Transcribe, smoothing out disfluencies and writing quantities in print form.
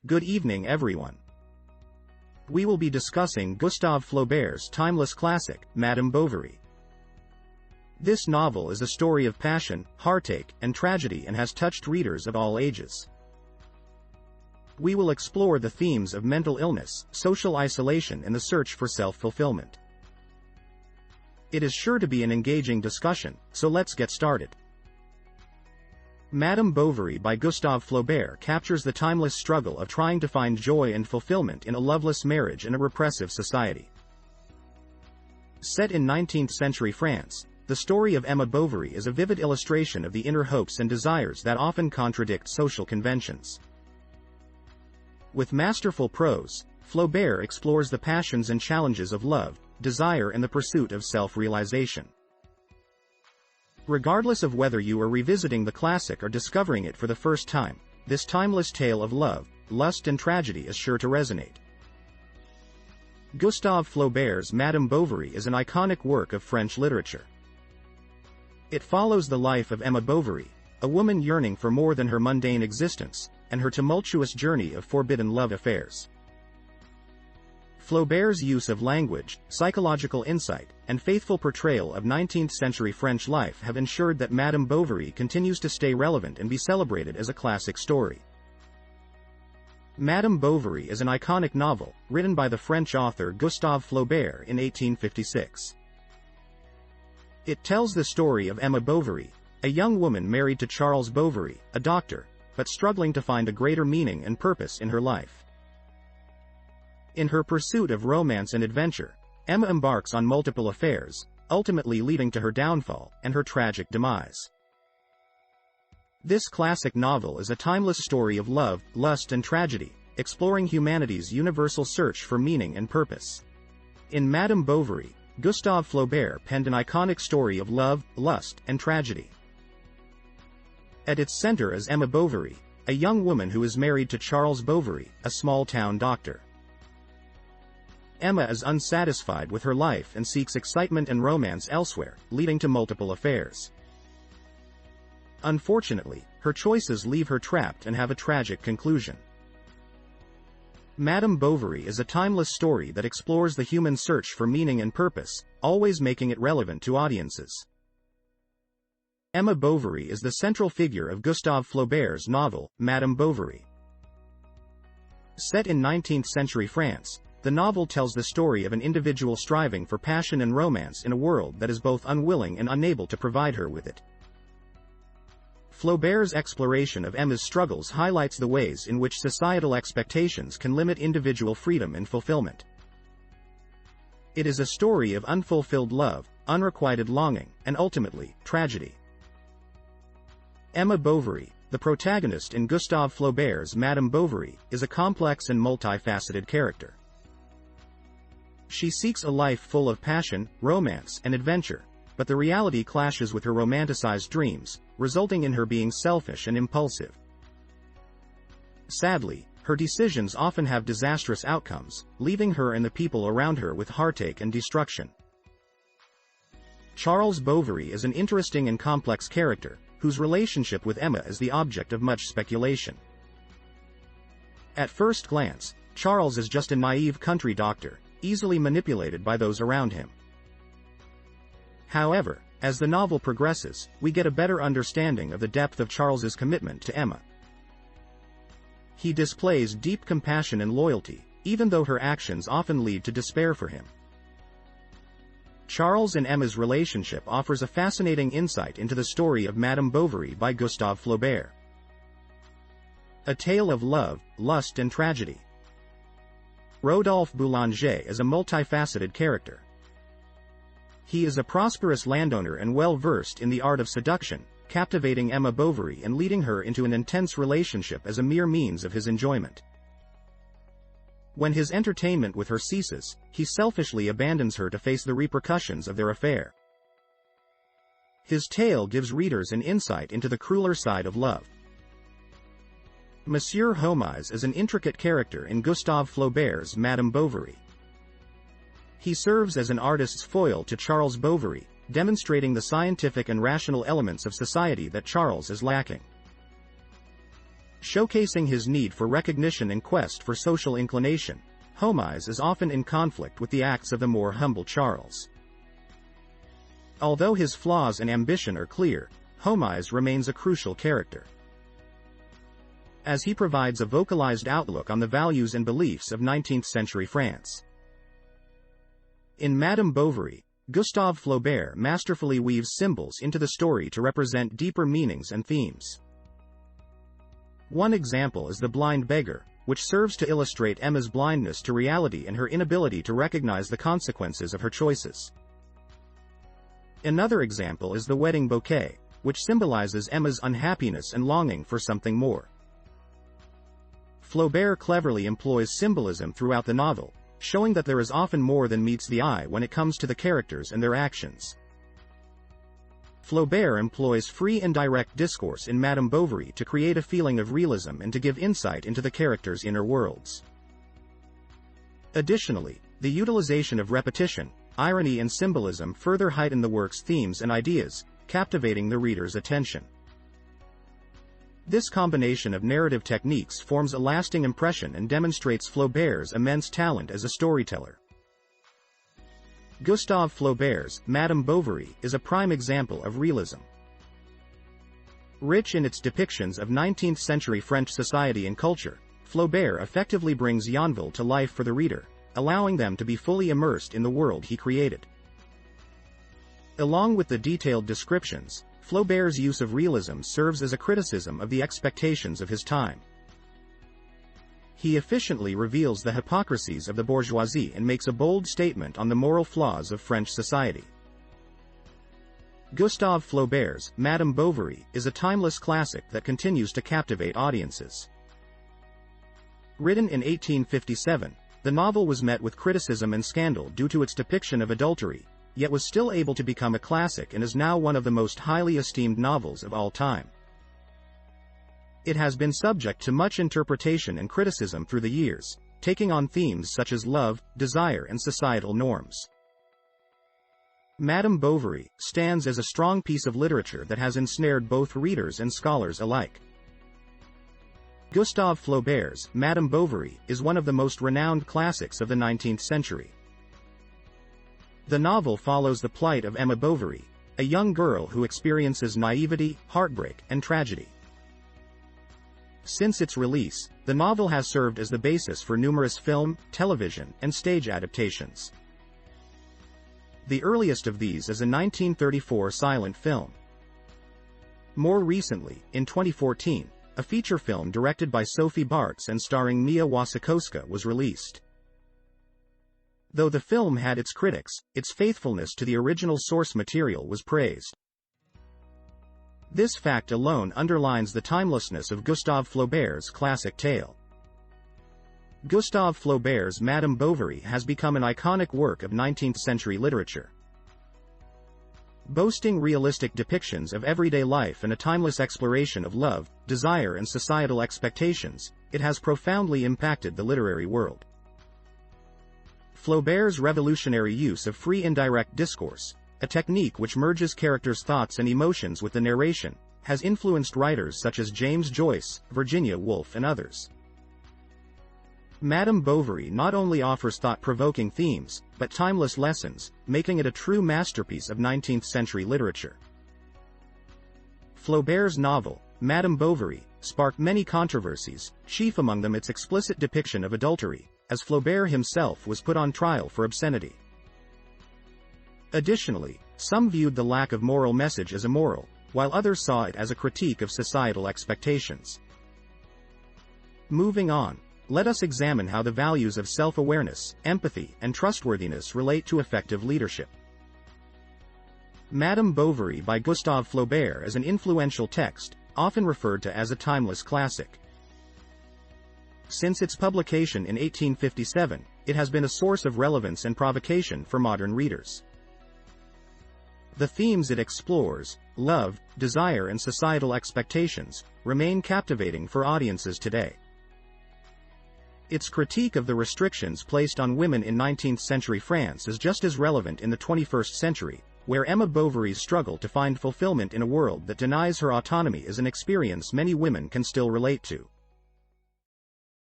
Good evening everyone. We will be discussing Gustave Flaubert's timeless classic, Madame Bovary. This novel is a story of passion, heartache, and tragedy and has touched readers of all ages. We will explore the themes of mental illness, social isolation and the search for self-fulfillment. It is sure to be an engaging discussion, so let's get started. Madame Bovary by Gustave Flaubert captures the timeless struggle of trying to find joy and fulfillment in a loveless marriage in a repressive society. Set in 19th-century France, the story of Emma Bovary is a vivid illustration of the inner hopes and desires that often contradict social conventions. With masterful prose, Flaubert explores the passions and challenges of love, desire and the pursuit of self-realization. Regardless of whether you are revisiting the classic or discovering it for the first time, this timeless tale of love, lust and tragedy is sure to resonate. Gustave Flaubert's Madame Bovary is an iconic work of French literature. It follows the life of Emma Bovary, a woman yearning for more than her mundane existence, and her tumultuous journey of forbidden love affairs. Flaubert's use of language, psychological insight, and faithful portrayal of 19th-century French life have ensured that Madame Bovary continues to stay relevant and be celebrated as a classic story. Madame Bovary is an iconic novel, written by the French author Gustave Flaubert in 1856. It tells the story of Emma Bovary, a young woman married to Charles Bovary, a doctor, but struggling to find a greater meaning and purpose in her life. In her pursuit of romance and adventure, Emma embarks on multiple affairs, ultimately leading to her downfall and her tragic demise. This classic novel is a timeless story of love, lust and tragedy, exploring humanity's universal search for meaning and purpose. In Madame Bovary, Gustave Flaubert penned an iconic story of love, lust, and tragedy. At its center is Emma Bovary, a young woman who is married to Charles Bovary, a small-town doctor. Emma is unsatisfied with her life and seeks excitement and romance elsewhere, leading to multiple affairs. Unfortunately, her choices leave her trapped and have a tragic conclusion. Madame Bovary is a timeless story that explores the human search for meaning and purpose, always making it relevant to audiences. Emma Bovary is the central figure of Gustave Flaubert's novel, Madame Bovary. Set in 19th-century France, the novel tells the story of an individual striving for passion and romance in a world that is both unwilling and unable to provide her with it. Flaubert's exploration of Emma's struggles highlights the ways in which societal expectations can limit individual freedom and fulfillment. It is a story of unfulfilled love, unrequited longing, and ultimately, tragedy. Emma Bovary, the protagonist in Gustave Flaubert's Madame Bovary, is a complex and multifaceted character. She seeks a life full of passion, romance, and adventure, but the reality clashes with her romanticized dreams, resulting in her being selfish and impulsive. Sadly, her decisions often have disastrous outcomes, leaving her and the people around her with heartache and destruction. Charles Bovary is an interesting and complex character, whose relationship with Emma is the object of much speculation. At first glance, Charles is just a naive country doctor, easily manipulated by those around him. However, as the novel progresses, we get a better understanding of the depth of Charles's commitment to Emma. He displays deep compassion and loyalty, even though her actions often lead to despair for him. Charles and Emma's relationship offers a fascinating insight into the story of Madame Bovary by Gustave Flaubert. A tale of love, lust and tragedy. Rodolphe Boulanger is a multifaceted character. He is a prosperous landowner and well-versed in the art of seduction, captivating Emma Bovary and leading her into an intense relationship as a mere means of his enjoyment. When his entertainment with her ceases, he selfishly abandons her to face the repercussions of their affair. His tale gives readers an insight into the crueler side of love. Monsieur Homais is an intricate character in Gustave Flaubert's Madame Bovary. He serves as an artist's foil to Charles Bovary, demonstrating the scientific and rational elements of society that Charles is lacking. Showcasing his need for recognition and quest for social inclination, Homais is often in conflict with the acts of the more humble Charles. Although his flaws and ambition are clear, Homais remains a crucial character, as he provides a vocalized outlook on the values and beliefs of 19th-century France. In Madame Bovary, Gustave Flaubert masterfully weaves symbols into the story to represent deeper meanings and themes. One example is the blind beggar, which serves to illustrate Emma's blindness to reality and her inability to recognize the consequences of her choices. Another example is the wedding bouquet, which symbolizes Emma's unhappiness and longing for something more. Flaubert cleverly employs symbolism throughout the novel, showing that there is often more than meets the eye when it comes to the characters and their actions. Flaubert employs free and direct discourse in Madame Bovary to create a feeling of realism and to give insight into the characters' inner worlds. Additionally, the utilization of repetition, irony and symbolism further heighten the work's themes and ideas, captivating the reader's attention. This combination of narrative techniques forms a lasting impression and demonstrates Flaubert's immense talent as a storyteller. Gustave Flaubert's Madame Bovary is a prime example of realism. Rich in its depictions of 19th-century French society and culture, Flaubert effectively brings Yonville to life for the reader, allowing them to be fully immersed in the world he created. Along with the detailed descriptions, Flaubert's use of realism serves as a criticism of the expectations of his time. He efficiently reveals the hypocrisies of the bourgeoisie and makes a bold statement on the moral flaws of French society. Gustave Flaubert's Madame Bovary is a timeless classic that continues to captivate audiences. Written in 1857, the novel was met with criticism and scandal due to its depiction of adultery, yet was still able to become a classic and is now one of the most highly esteemed novels of all time. It has been subject to much interpretation and criticism through the years, taking on themes such as love, desire and societal norms. Madame Bovary stands as a strong piece of literature that has ensnared both readers and scholars alike. Gustave Flaubert's Madame Bovary is one of the most renowned classics of the 19th century. The novel follows the plight of Emma Bovary, a young girl who experiences naivety, heartbreak, and tragedy. Since its release, the novel has served as the basis for numerous film, television, and stage adaptations. The earliest of these is a 1934 silent film. More recently, in 2014, a feature film directed by Sophie Bartz and starring Mia Wasikowska was released. Though the film had its critics, its faithfulness to the original source material was praised. This fact alone underlines the timelessness of Gustave Flaubert's classic tale. Gustave Flaubert's Madame Bovary has become an iconic work of 19th-century literature. Boasting realistic depictions of everyday life and a timeless exploration of love, desire and societal expectations, it has profoundly impacted the literary world. Flaubert's revolutionary use of free indirect discourse, a technique which merges characters' thoughts and emotions with the narration, has influenced writers such as James Joyce, Virginia Woolf and others. Madame Bovary not only offers thought-provoking themes, but timeless lessons, making it a true masterpiece of 19th-century literature. Flaubert's novel, Madame Bovary, sparked many controversies, chief among them its explicit depiction of adultery, as Flaubert himself was put on trial for obscenity. Additionally, some viewed the lack of moral message as immoral, while others saw it as a critique of societal expectations. Moving on, let us examine how the values of self-awareness, empathy, and trustworthiness relate to effective leadership. Madame Bovary by Gustave Flaubert is an influential text, often referred to as a timeless classic. Since its publication in 1857, it has been a source of relevance and provocation for modern readers. The themes it explores, love, desire and societal expectations, remain captivating for audiences today. Its critique of the restrictions placed on women in 19th-century France is just as relevant in the 21st century, where Emma Bovary's struggle to find fulfillment in a world that denies her autonomy is an experience many women can still relate to.